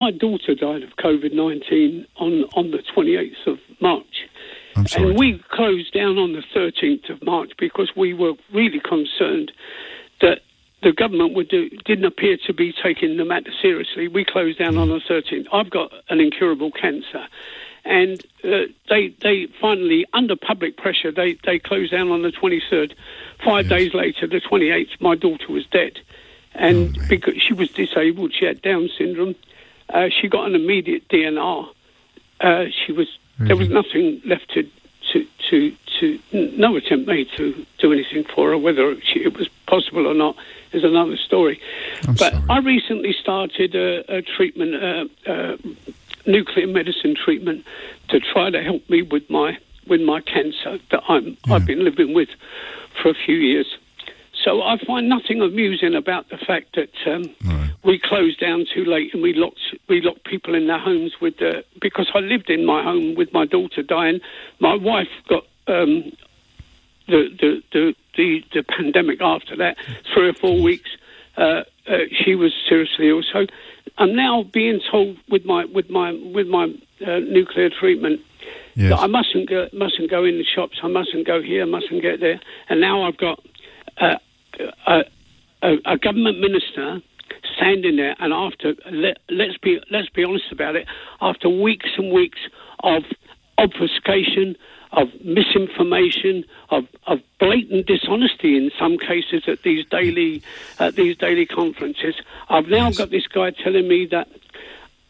my daughter died of COVID-19 on the 28th of March. I'm sorry. And we closed down on the 13th of March because we were really concerned that the government didn't appear to be taking the matter seriously. We closed down on the 13th. I've got an incurable cancer. And they finally, under public pressure, they closed down on the 23rd. 5 days later, the 28th, my daughter was dead. And because she was disabled, she had Down syndrome. She got an immediate DNR. There was nothing left to no attempt made to do anything for her. Whether it was possible or not is another story. But sorry. I recently started a treatment, nuclear medicine treatment, to try to help me with my cancer that I've been living with for a few years. So I find nothing amusing about the fact that we closed down too late and we locked people in their homes because I lived in my home with my daughter dying. My wife got the pandemic after that, 3 or 4 weeks. She was seriously ill. So I'm now being told with my nuclear treatment that I mustn't go in the shops. I mustn't go here. I mustn't get there. And now I've got a government minister standing there, and let's be honest about it, after weeks and weeks of obfuscation, of misinformation, of blatant dishonesty in some cases at these daily conferences, I've now got this guy telling me that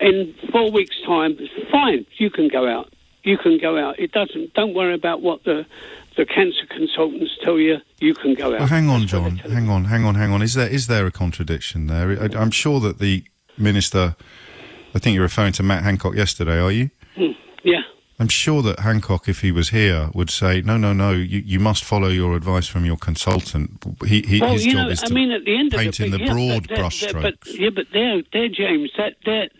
in 4 weeks' time, fine, you can go out. You can go out. Don't worry about what the cancer consultants tell you. You can go out. Well, hang on, John. Hang on. Is there a contradiction there? I'm sure that the minister, I think you're referring to Matt Hancock yesterday, are you? Yeah. I'm sure that Hancock, if he was here, would say, no, you must follow your advice from your consultant. His job is to paint in the broad brushstrokes. But there, James, there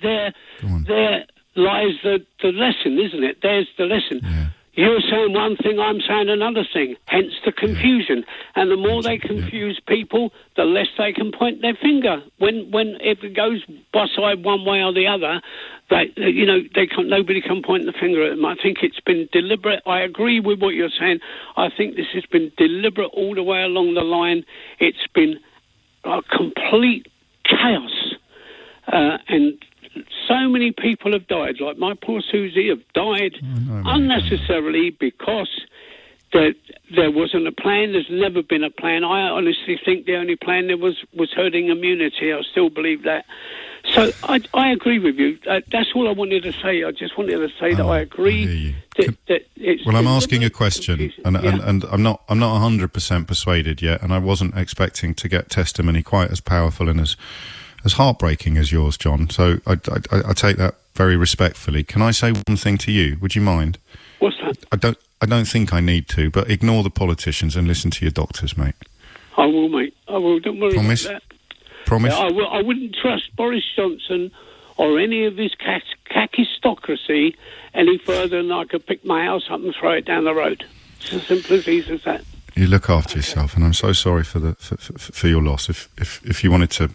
lies the lesson, isn't it? There's the lesson. Yeah. You're saying one thing, I'm saying another thing, hence the confusion. Yeah. And the more they confuse people, the less they can point their finger. If it goes by side one way or the other, nobody can point the finger at them. I think it's been deliberate. I agree with what you're saying. I think this has been deliberate all the way along the line. It's been a complete chaos. And so many people have died, like my poor Susie, have died unnecessarily because there wasn't a plan. There's never been a plan. I honestly think the only plan there was herding immunity. I still believe that. So I agree with you. That's all I wanted to say. I just wanted to say that I agree. That it's I'm asking a question, and I'm not 100% persuaded yet, and I wasn't expecting to get testimony quite as powerful and as heartbreaking as yours, John. So I take that very respectfully. Can I say one thing to you? Would you mind? What's that? I don't think I need to, but ignore the politicians and listen to your doctors, mate. I will, mate. I will. Don't worry about that. Promise? Yeah, I wouldn't trust Boris Johnson or any of his kakistocracy any further than I could pick my house up and throw it down the road. It's as simple as easy as that. You look after yourself, and I'm so sorry for your loss. If you wanted to,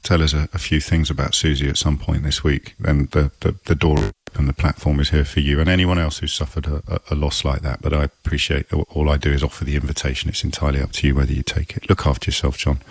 tell us a few things about Susie at some point this week, then the door and the platform is here for you and anyone else who's suffered a loss like that. But I appreciate all I do is offer the invitation. It's entirely up to you whether you take it. Look after yourself, John.